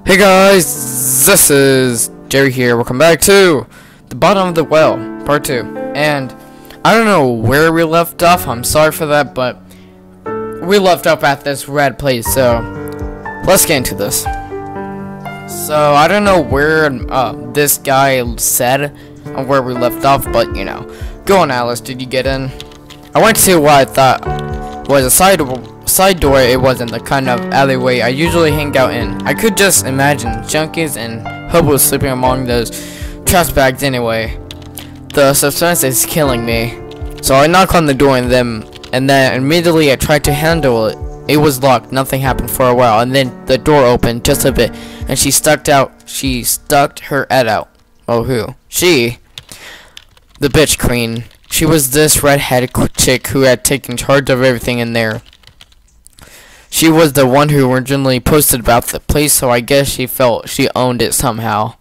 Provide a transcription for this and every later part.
Hey guys, this is Jerry here. Welcome back to The Bottom of the Well, Part 2. And I don't know where we left off. I'm sorry for that, but we left off at this red place. So let's get into this. So I don't know where this guy said on where we left off, but you know, go on, Alice. Did you get in? I went to what I thought was a side door. It wasn't the kind of alleyway I usually hang out in. I could just imagine junkies and hobos sleeping among those trash bags anyway. The suspense is killing me. So I knock on the door and then immediately I tried to handle it. It was locked. Nothing happened for a while, and then the door opened just a bit, and she stuck her head out. Oh, who? She, the bitch queen. She was this redheaded chick who had taken charge of everything in there. She was the one who originally posted about the place, so I guess she felt she owned it somehow.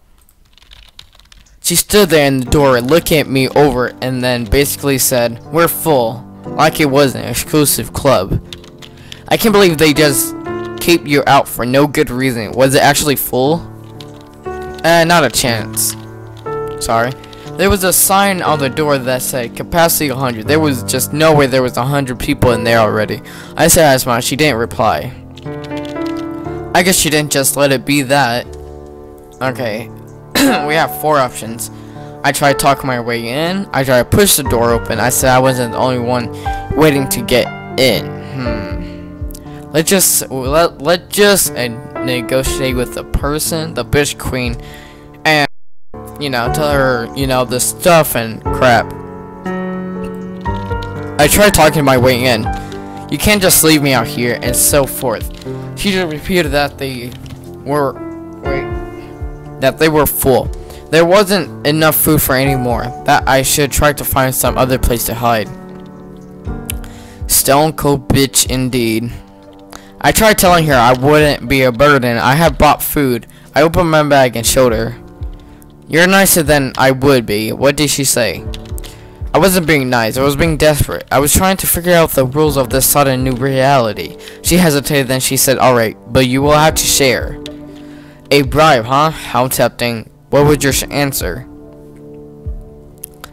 She stood there in the door looking at me over and then basically said, "We're full," like it was an exclusive club. I can't believe they just keep you out for no good reason. Was it actually full? Not a chance. Sorry. There was a sign on the door that said capacity 100. There was just no way there was 100 people in there already. I said as much. She didn't reply. I guess she didn't just let it be that. Okay. We have 4 options. I tried talking my way in. I tried to push the door open. I said I wasn't the only one waiting to get in. Let's just negotiate with the person, the bitch queen, and you know, tell her, you know, the stuff and crap. I tried talking my way in. You can't just leave me out here, and so forth. She just repeated that they were full. There wasn't enough food for any more. That I should try to find some other place to hide. Stone cold bitch indeed. I tried telling her I wouldn't be a burden. I had bought food. I opened my bag and showed her. "You're nicer than I would be." What did she say? I wasn't being nice. I was being desperate. I was trying to figure out the rules of this sudden new reality. She hesitated, then she said, "Alright, but you will have to share." A bribe, huh? How tempting. What would your answer?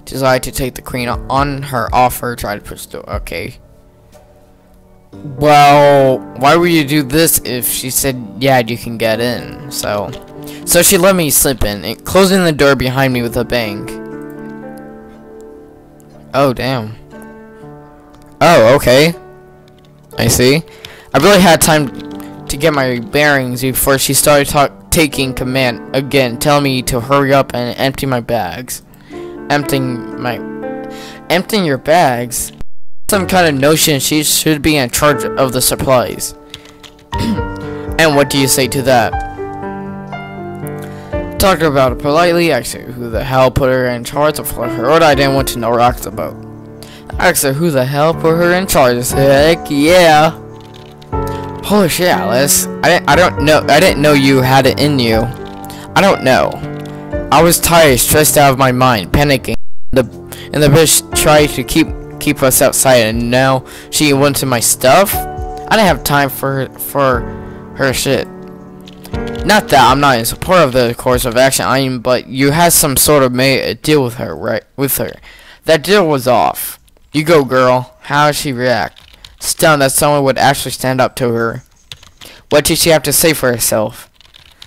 Decided to take the queen on her offer. Try to push the door. Okay. Well, why would you do this if she said, yeah, you can get in? So she let me slip in, closing the door behind me with a bang. Oh, damn. Oh, okay. I see. I really had time to get my bearings before she started taking command again, telling me to hurry up and empty my bags. Emptying your bags? Some kind of notion she should be in charge of the supplies. And what do you say to that? Talked about it politely. Asked her who the hell put her in charge of what I didn't want to know rocks about. Asked her who the hell put her in charge. Heck yeah. Holy shit, Alice. I didn't know you had it in you. I don't know. I was tired, stressed out of my mind, panicking. And the bitch tried to keep us outside, and now she wanted my stuff. I didn't have time for her shit. Not that I'm not in support of the course of action, but you had some sort of made a deal with her, right? With her. That deal was off. You go, girl. How did she react? Stunned that someone would actually stand up to her. What did she have to say for herself?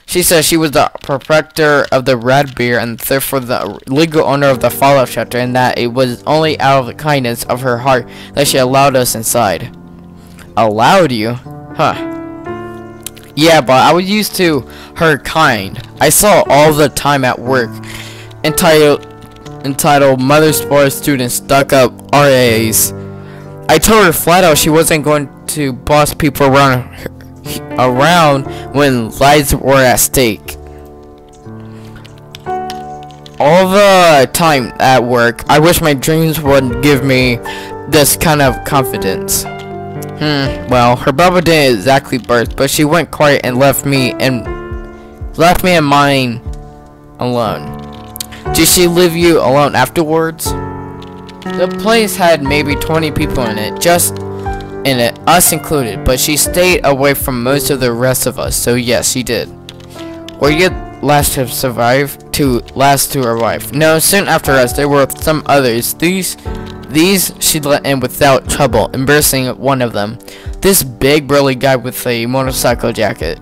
She said she was the proprietor of the Red Beer and therefore the legal owner of the Fallout shelter, and that it was only out of the kindness of her heart that she allowed us inside. Allowed you? Huh. Yeah, but I was used to her kind. I saw all the time at work. Entitled Mother's students stuck up RAs. I told her flat out she wasn't going to boss people around when lives were at stake. All the time at work, I wish my dreams would give me this kind of confidence. Well, her bubble didn't exactly burst, but she went quiet and left me and mine alone. Did she leave you alone afterwards? The place had maybe 20 people in it, us included, but she stayed away from most of the rest of us, so yes, she did. Were you last to arrive? No, soon after us, there were some others. These she let in without trouble, embarrassing one of them. This big burly guy with a motorcycle jacket.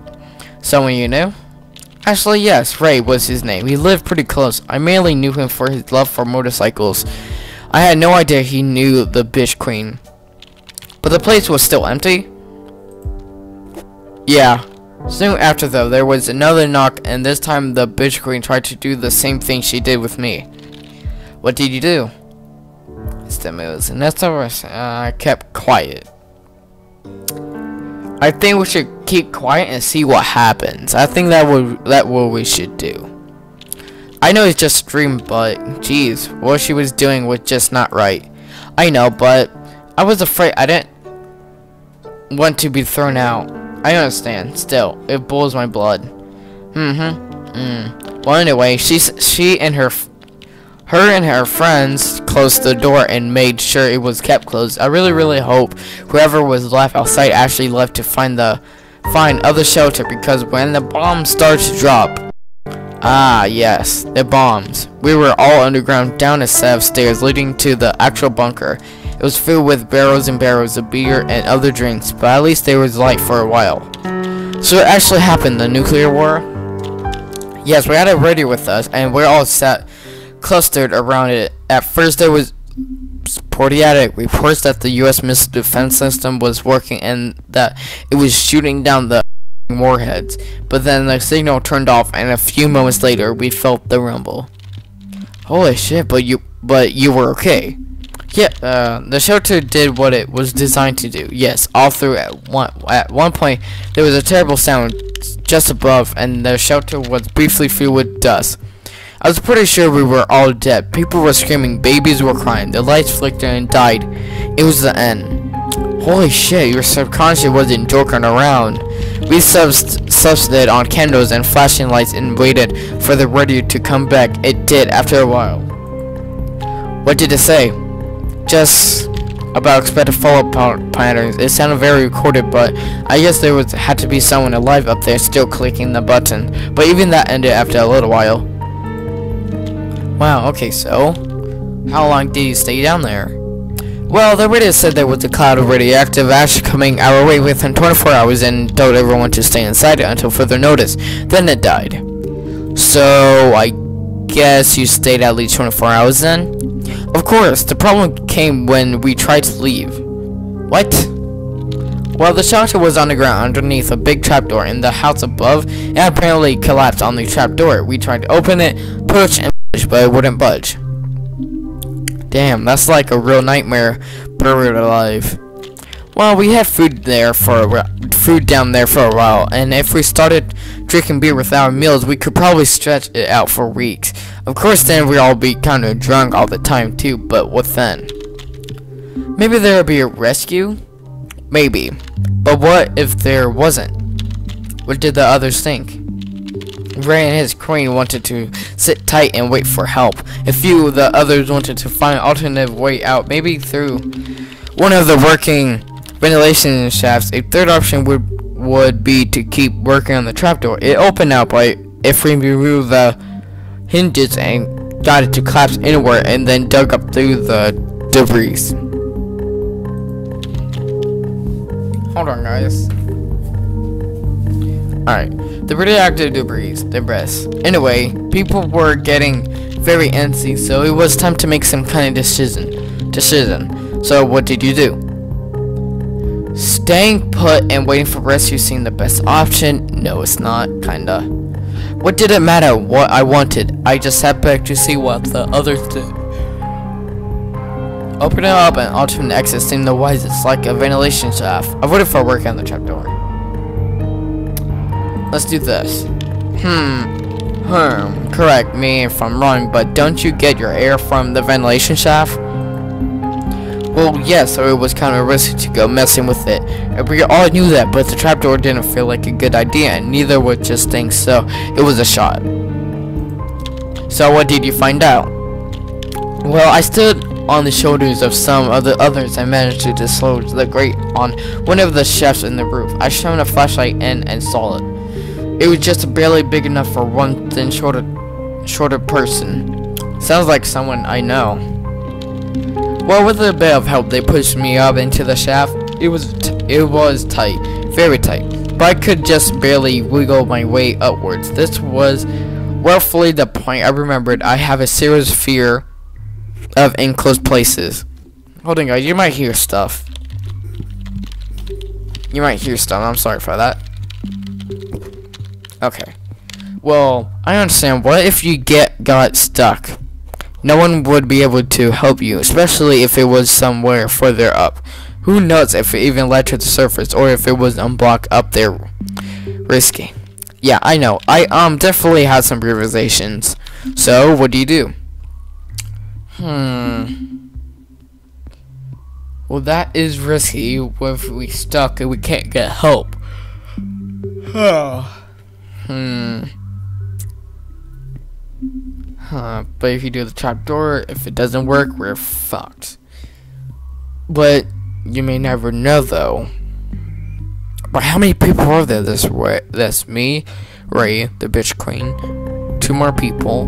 Someone you knew? Actually, yes, Ray was his name. He lived pretty close. I mainly knew him for his love for motorcycles. I had no idea he knew the Bitch Queen. But the place was still empty? Yeah. Soon after, though, there was another knock, and this time the Bitch Queen tried to do the same thing she did with me. What did you do? And that's the rest. I kept quiet. I think we should keep quiet and see what happens. I think that's what we should do. I know it's just a dream, but geez, what she was doing was just not right. I know, but I was afraid. I didn't want to be thrown out. I understand. Still, it boils my blood. Well, anyway, she and her friends closed the door and made sure it was kept closed. I really hope whoever was left outside actually left to find other shelter, because when the bombs started to drop. Ah, yes, the bombs. We were all underground down a set of stairs leading to the actual bunker. It was filled with barrels and barrels of beer and other drinks, but at least there was light for a while. So it actually happened, the nuclear war? Yes, we had it ready with us, and we're all sat clustered around it. At first there was sporadic reports that the US missile defense system was working and that it was shooting down the warheads, but then the signal turned off, and a few moments later we felt the rumble. Holy shit, but you were okay. Yeah, the shelter did what it was designed to do. Yes, all through at one point there was a terrible sound just above, and the shelter was briefly filled with dust. I was pretty sure we were all dead. People were screaming, babies were crying, the lights flickered and died. It was the end. Holy shit, your subconscious wasn't joking around. We substituted on candles and flashing lights and waited for the radio to come back. It did after a while. What did it say? Just about expected follow-up patterns. It sounded very recorded, but I guess there had to be someone alive up there still clicking the button. But even that ended after a little while. Wow, okay, so how long did you stay down there? Well, the radio said there was a cloud of radioactive ash coming our way within 24 hours and told everyone to stay inside it until further notice. Then it died. So, I guess you stayed at least 24 hours then? Of course, the problem came when we tried to leave. What? Well, the shelter was on the ground underneath a big trapdoor in the house above, and apparently collapsed on the trapdoor. We tried to open it, push, and push, but it wouldn't budge. Damn, that's like a real nightmare, buried alive. Well, we had food down there for a while, and if we started drinking beer with our meals, we could probably stretch it out for weeks. Of course, then we'd all be kind of drunk all the time too, but what then? Maybe there would be a rescue? Maybe. But what if there wasn't? What did the others think? Ray and his queen wanted to sit tight and wait for help. A few of the others wanted to find an alternative way out, maybe through one of the working ventilation shafts. A third option would be to keep working on the trapdoor. It opened out, but if we remove the hinges and got it to collapse inward and then dug up through the debris. Hold on, guys. Alright, the radioactive debris. Anyway, people were getting very antsy, so it was time to make some kind of decision. So what did you do? Staying put and waiting for rescue seemed the best option. No, it's not, kinda. What did it matter what I wanted? I just sat back to see what the others did. Opening up an alternate exit seemed the wisest, like a ventilation shaft. I voted for working on the trapdoor. Let's do this. Correct me if I'm wrong, but don't you get your air from the ventilation shaft? Well, yeah, so it was kind of risky to go messing with it. We all knew that, but the trapdoor didn't feel like a good idea, and neither would just think, so it was a shot. So what did you find out? Well, I stood on the shoulders of some of the others and managed to dislodge the grate on one of the shafts in the roof. I shone a flashlight in and saw it. It was just barely big enough for one thin, shorter person. Sounds like someone I know. Well, with a bit of help, they pushed me up into the shaft. It was tight, very tight, but I could just barely wiggle my way upwards. This was roughly the point I remembered. I have a serious fear of enclosed places. Hold on, guys, you might hear stuff. I'm sorry for that. Okay. Well, I understand. What if you got stuck? No one would be able to help you, especially if it was somewhere further up. Who knows if it even led to the surface, or if it was unblocked up there. Risky. Yeah, I know. I definitely had some realizations. So, what do you do? Well, that is risky if we stuck and we can't get help. But if you do the trapdoor, if it doesn't work, we're fucked. But you may never know, though. But how many people are there this way? That's me, Ray, the bitch queen, 2 more people.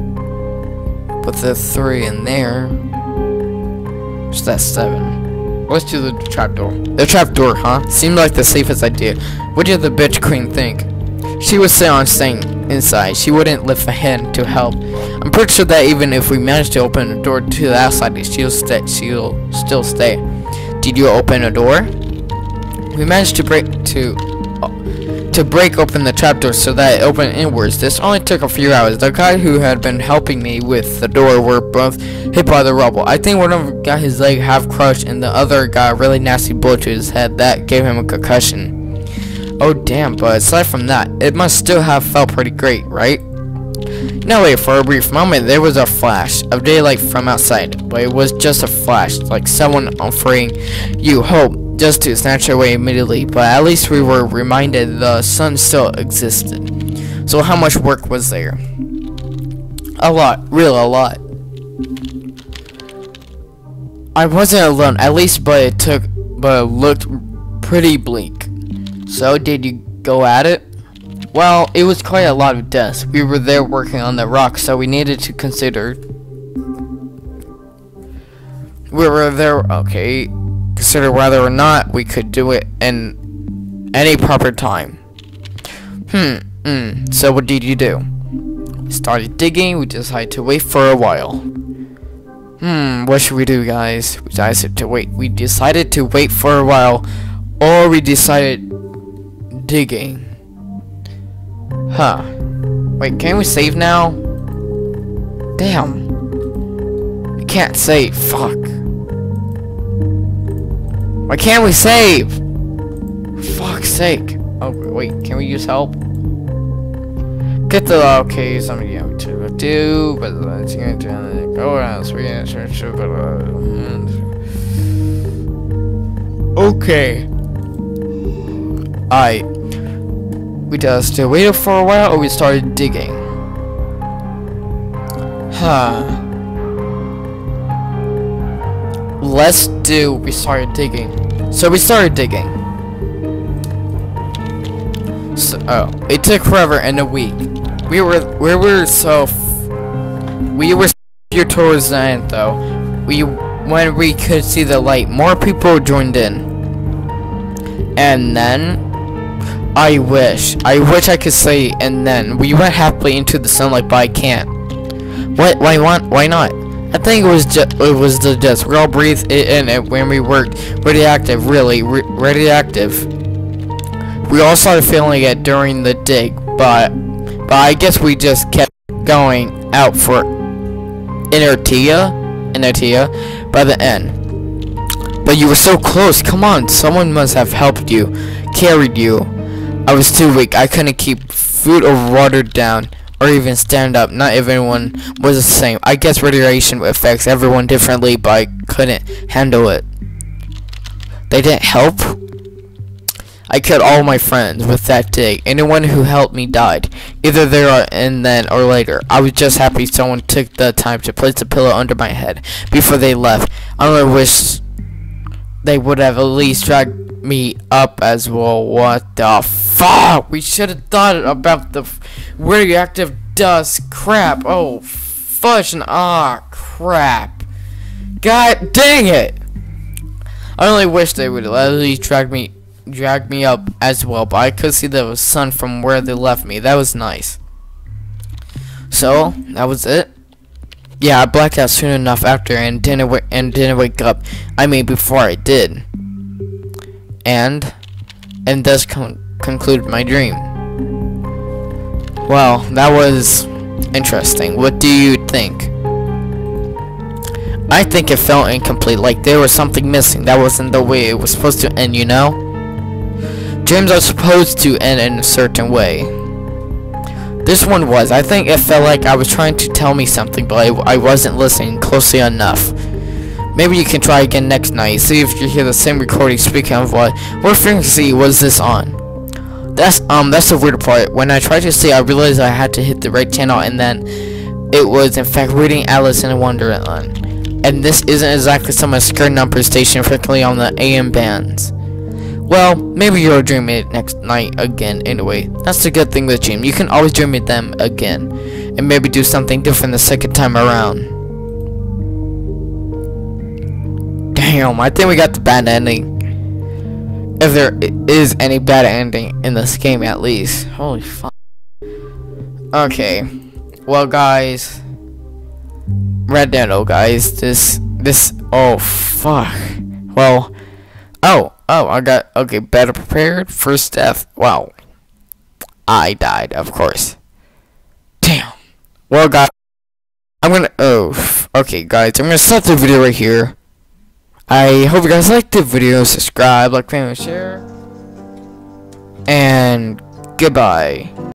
But there's 3 in there. So that's 7. Let's do the trapdoor. The trapdoor, huh? Seemed like the safest idea. What did the bitch queen think? She was set on staying inside. She wouldn't lift a hand to help. I'm pretty sure that even if we managed to open the door to the outside, she'll still stay. Did you open a door? We managed to break open the trapdoor so that it opened inwards. This only took a few hours. The guy who had been helping me with the door were both hit by the rubble. I think one of them got his leg half crushed and the other got a really nasty bullet to his head that gave him a concussion. Oh damn, but aside from that, it must still have felt pretty great, right? No, wait, for a brief moment there was a flash of daylight from outside, but it was just a flash, like someone offering you hope just to snatch it away immediately, but at least we were reminded the sun still existed. So how much work was there? A lot, really a lot. I wasn't alone, at least, but it looked pretty bleak. So, did you go at it? Well, it was quite a lot of deaths. We were there working on the rock, so we needed to consider. Consider whether or not we could do it in any proper time. So what did you do? We started digging. We decided to wait for a while. What should we do, guys? We decided to wait. We decided to wait for a while, or we decided digging. Wait, can we save now? Damn. We can't save. Fuck. Why can't we save? Fuck's sake. Oh, wait, can we use help? Get the, okay, somebody have to do, but it's going to go out, okay. We just waited for a while, or we started digging. We started digging. So we started digging. So, it took forever and a week. We were here towards the end, though. When we could see the light, more people joined in. And then I wish I could say and then we went happily into the sunlight, but I can't. Why not? I think it was the dust. We all breathed it in and when we worked radioactive, really radioactive. We all started feeling it during the dig, but I guess we just kept going out for inertia by the end. But you were so close. Come on, someone must have helped you, carried you. I was too weak. I couldn't keep food or water down, or even stand up. Not everyone was the same. I guess radiation affects everyone differently, but I couldn't handle it. They didn't help? I killed all my friends with that dig. Anyone who helped me died, either there and then or later. I was just happy someone took the time to place a pillow under my head before they left. I only wish they would have at least dragged me up as well. What the Fuck! We should have thought about the radioactive dust. Crap. Oh, fudge and crap. God dang it! I only wish they would at least drag me up as well, but I could see the sun from where they left me. That was nice. So that was it. Yeah, I blacked out soon enough after and didn't wake up. I mean, before I did. And thus concluded my dream. Well, that was interesting. What do you think? I think it felt incomplete, like there was something missing. That wasn't the way it was supposed to end, you know? Dreams are supposed to end in a certain way. This one was. I think it felt like I was trying to tell me something, but I wasn't listening closely enough. Maybe you can try again next night. See if you hear the same recording. Speaking of what frequency was this on? That's the weird part. When I tried to see, I realized I had to hit the right channel, and then it was in fact reading Alice in Wonderland. And this isn't exactly some obscure number station frequently on the AM bands. Well, maybe you'll dream it next night again anyway. That's the good thing with dream. You can always dream it them again. And maybe do something different the second time around. Damn, I think we got the bad ending. If there is any bad ending in this game at least. Holy fuck. Okay. Well guys. Red Dead, guys. This oh fuck. Well, I got, okay, better prepared, first death. Wow. I died, of course. Damn. Well, guys, I'm gonna, okay, guys, I'm gonna stop the video right here. I hope you guys liked the video. Subscribe, like, comment, share. And goodbye.